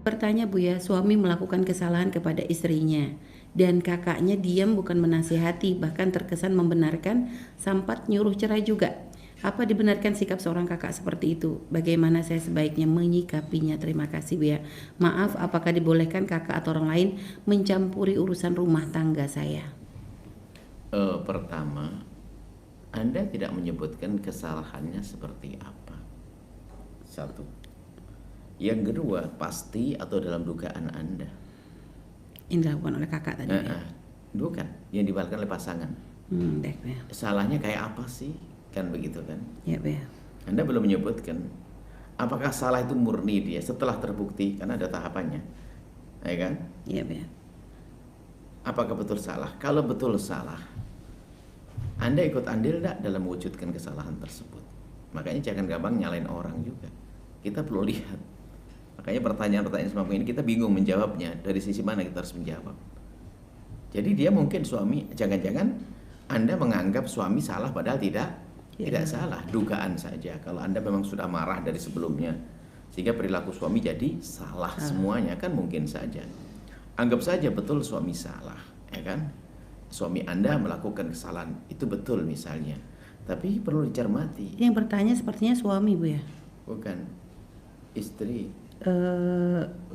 Bertanya Bu ya, suami melakukan kesalahan kepada istrinya dan kakaknya diam bukan menasihati, bahkan terkesan membenarkan, sempat nyuruh cerai juga. Apa dibenarkan sikap seorang kakak seperti itu? Bagaimana saya sebaiknya menyikapinya? Terima kasih Bu ya. Maaf, apakah dibolehkan kakak atau orang lain mencampuri urusan rumah tangga saya? Pertama, Anda tidak menyebutkan kesalahannya seperti apa. Satu. Yang kedua, pasti atau dalam dugaan Anda. Ini dilakukan oleh kakak tadi Bu ya. Bukan, yang dilakukan oleh pasangan. Baik Bu ya. Salahnya kayak apa sih? Kan begitu kan? Ya Bu ya. Anda belum menyebutkan apakah salah itu murni dia setelah terbukti, karena ada tahapannya, ya kan? Ya Bu ya. Apakah betul salah? Kalau betul salah, Anda ikut andil enggak dalam mewujudkan kesalahan tersebut? Makanya jangan gampang nyalain orang juga. Kita perlu lihat. Makanya pertanyaan-pertanyaan semacam ini kita bingung menjawabnya. Dari sisi mana kita harus menjawab. Jadi dia mungkin suami, jangan-jangan Anda menganggap suami salah padahal tidak salah, dugaan saja. Kalau Anda memang sudah marah dari sebelumnya, sehingga perilaku suami jadi salah semuanya, kan mungkin saja. Anggap saja betul suami salah, ya kan? Suami Anda melakukan kesalahan, itu betul misalnya. Tapi perlu dicermati. Yang bertanya sepertinya suami Bu ya. Bukan istri.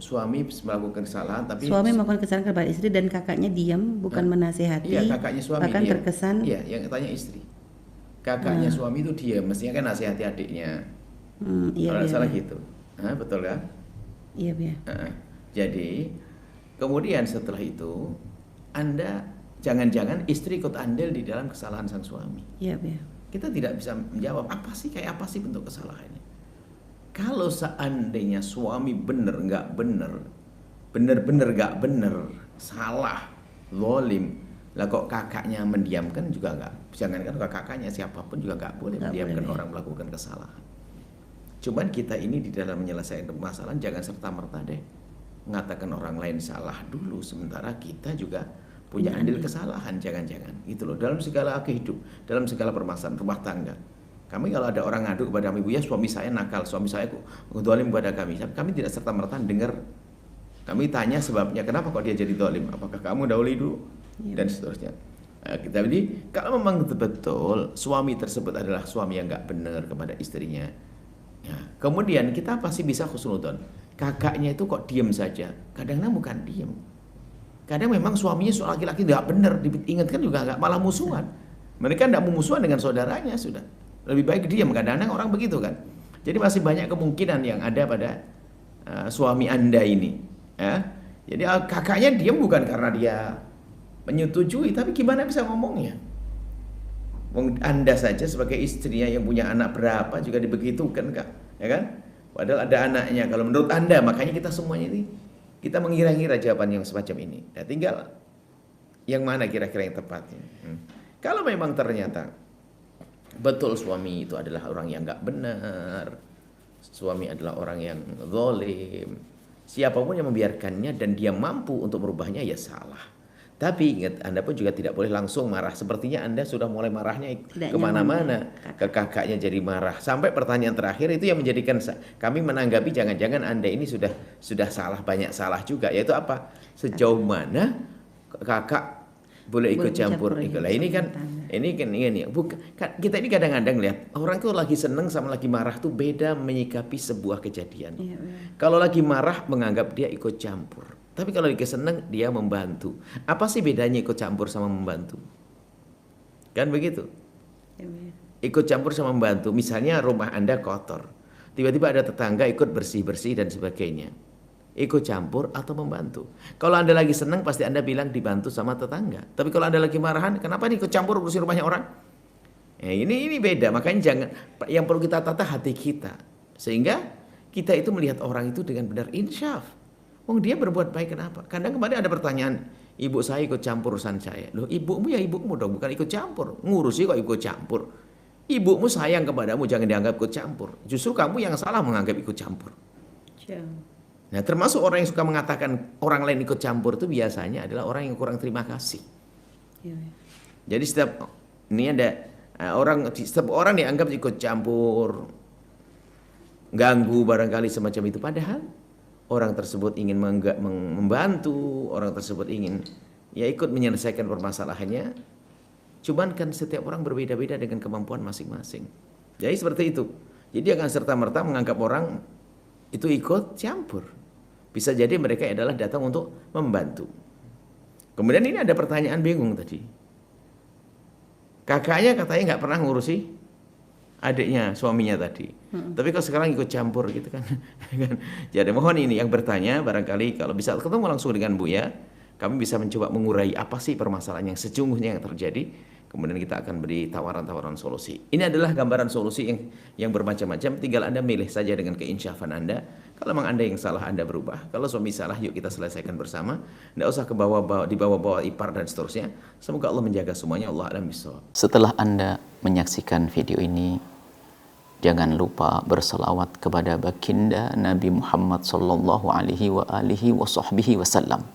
Suami melakukan kesalahan, tapi Suami melakukan kesalahan kepada istri dan kakaknya diam bukan menasehati. iya, kakaknya suami bahkan diam. terkesan. Iya, yang tanya istri. Kakaknya suami itu diam, mestinya kan nasihati adiknya. Iya Kalau iya salah iya. gitu. Betul kan? Iya Bu ya. Jadi kemudian setelah itu Anda jangan-jangan istri ikut andil di dalam kesalahan sang suami. Iya Bu ya. Kita tidak bisa menjawab kayak apa sih bentuk kesalahannya. Kalau seandainya suami benar nggak benar, benar-benar nggak benar, salah, zalim, lah kok kakaknya mendiamkan juga nggak. Jangankan kakaknya, siapapun juga nggak boleh mendiamkan orang melakukan kesalahan. Cuman kita ini di dalam menyelesaikan masalah jangan serta-merta deh mengatakan orang lain salah dulu, sementara kita juga punya andil kesalahan, jangan-jangan gitu loh. Dalam segala kehidupan, dalam segala permasalahan rumah tangga, kami kalau ada orang ngadu kepada kami, Bu ya suami saya nakal, suami saya zalim kepada kami tidak serta-merta dengar. Kami tanya sebabnya, kenapa kok dia jadi zalim? Apakah kamu dahului dulu? Dan seterusnya. Kita ini kalau memang betul suami tersebut adalah suami yang nggak benar kepada istrinya, ya, kemudian kita pasti bisa husnudzon. Kakaknya itu kok diam saja? Kadang-kadang bukan diam. Kadang memang suaminya laki-laki nggak benar, diingatkan juga nggak, malah musuhan. Mereka nggak memusuhan dengan saudaranya sudah. Lebih baik diam, kadang-kadang orang begitu kan. Jadi masih banyak kemungkinan yang ada pada suami Anda ini. Ya. Jadi kakaknya diam bukan karena dia menyetujui, tapi gimana bisa ngomongnya? Anda saja sebagai istrinya yang punya anak berapa juga dibegitukan, Kak, ya kan? Padahal ada anaknya. Kalau menurut Anda, makanya kita semuanya ini kita mengira-ngira jawaban yang semacam ini. Nah, tinggal yang mana kira-kira yang tepatnya. Kalau memang ternyata betul suami itu adalah orang yang nggak benar, suami adalah orang yang zalim, siapapun yang membiarkannya dan dia mampu untuk merubahnya, ya salah. Tapi ingat, Anda pun juga tidak boleh langsung marah. Sepertinya Anda sudah mulai marahnya kemana-mana. Ke kakaknya jadi marah. Sampai pertanyaan terakhir itu yang menjadikan kami menanggapi jangan-jangan Anda ini sudah salah, banyak salah juga. Yaitu apa? Sejauh mana kakak boleh ikut campur? Lah ini kan kita ini kadang-kadang lihat orang tuh lagi seneng sama lagi marah tuh beda menyikapi sebuah kejadian. Kalau lagi marah menganggap dia ikut campur. Tapi kalau lagi seneng dia membantu. Apa sih bedanya ikut campur sama membantu? Kan begitu. Ikut campur sama membantu. Misalnya rumah Anda kotor, tiba-tiba ada tetangga ikut bersih-bersih dan sebagainya. Ikut campur atau membantu? Kalau Anda lagi seneng pasti Anda bilang dibantu sama tetangga. Tapi kalau Anda lagi marahan, kenapa nih ikut campur urusin rumahnya orang? Ini beda. Makanya jangan. Yang perlu kita tata hati kita, sehingga kita itu melihat orang itu dengan benar insyaf. Dia berbuat baik kenapa? Kadang kemarin ada pertanyaan, ibu saya ikut campur urusan saya. Loh, ibumu ya ibumu dong, bukan ikut campur. Ngurusi kok ikut campur. Ibumu sayang kepadamu, jangan dianggap ikut campur. Justru kamu yang salah menganggap ikut campur. Nah, termasuk orang yang suka mengatakan orang lain ikut campur itu biasanya adalah orang yang kurang terima kasih. Jadi setiap orang dianggap ikut campur, ganggu barangkali semacam itu. Padahal orang tersebut ingin membantu, orang tersebut ingin ya ikut menyelesaikan permasalahannya. Cuman kan setiap orang berbeda-beda dengan kemampuan masing-masing. Jadi seperti itu. Jadi akan serta-merta menganggap orang itu ikut campur. Bisa jadi mereka adalah datang untuk membantu. Kemudian ini ada pertanyaan bingung tadi. Kakaknya katanya nggak pernah ngurusi adiknya, suaminya tadi. Tapi kalau sekarang ikut campur gitu kan. Jadi mohon ini yang bertanya, barangkali kalau bisa ketemu langsung dengan Buya, kami bisa mencoba mengurai apa sih permasalahan yang sesungguhnya yang terjadi. Kemudian kita akan beri tawaran-tawaran solusi. Ini adalah gambaran solusi yang bermacam-macam. Tinggal Anda milih saja dengan keinsyafan Anda. Kalau memang Anda yang salah, Anda berubah. Kalau suami salah, yuk kita selesaikan bersama. Tidak usah dibawa-bawa ipar dan seterusnya. Semoga Allah menjaga semuanya. Allah a'lam bishawab. Setelah Anda menyaksikan video ini, jangan lupa berselawat kepada baginda Nabi Muhammad sallallahu alaihi wa alihi wa sahbihi wasallam.